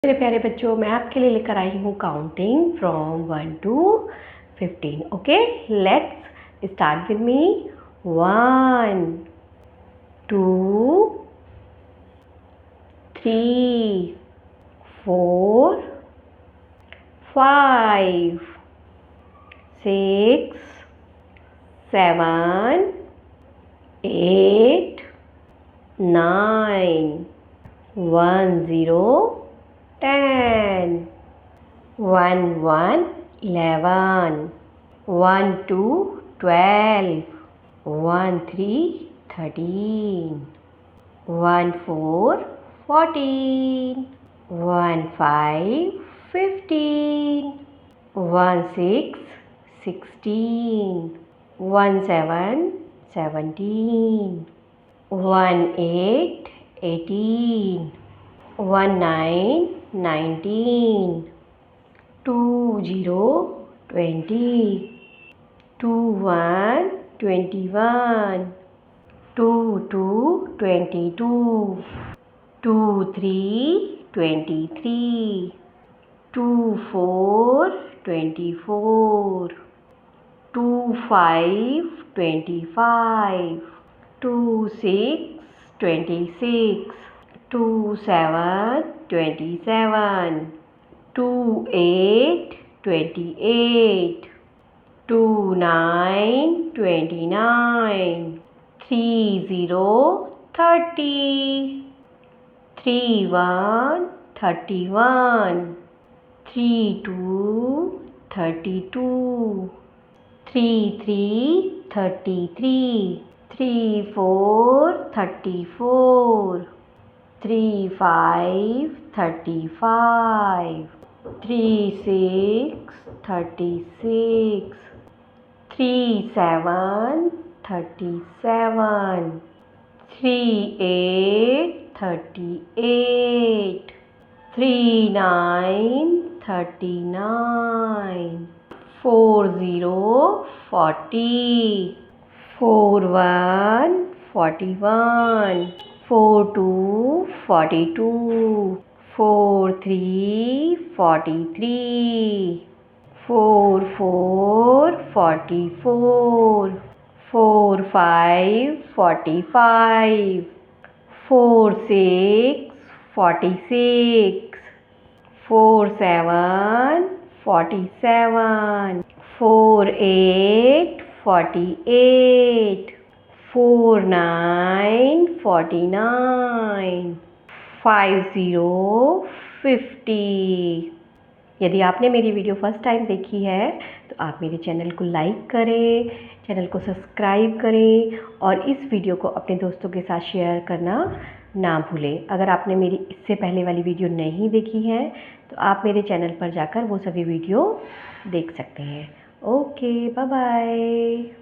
मेरे प्यारे बच्चों, मैं आपके लिए लेकर आई हूँ counting from 1 to 15. Okay, let's start with me. 1 2 3 4 5 6 7 8 9 1 0 10 1 1 11 1 2 12 1 3 13 1 4 14 1 5 15 1 6 16 1 7 17 1 8 18 1 9 19 2 0 20 2 1 21 2 2 22 2 3 23 2 4 24 2 5 25 2 6 26 2 7 27 2 8 28 2 9 29 3 0 30 3 1 31 3 2 32 3 3 33 3 4 34 3 5 35 3 6 36 3 7 37 3 8 38 3 9 39 4 0 40 4 1 41 4 2 42 4 3 43 4 4 44 4 5 45 4 6 46 4 7 47 4 8 48 4 9 49 5 0 50. यदि आपने मेरी वीडियो फर्स्ट टाइम देखी है तो आप मेरे चैनल को लाइक करें, चैनल को सब्सक्राइब करें और इस वीडियो को अपने दोस्तों के साथ शेयर करना ना भूलें. अगर आपने मेरी इससे पहले वाली वीडियो नहीं देखी है तो आप मेरे चैनल पर जाकर वो सभी वीडियो देख सकते हैं. Okay, bye bye.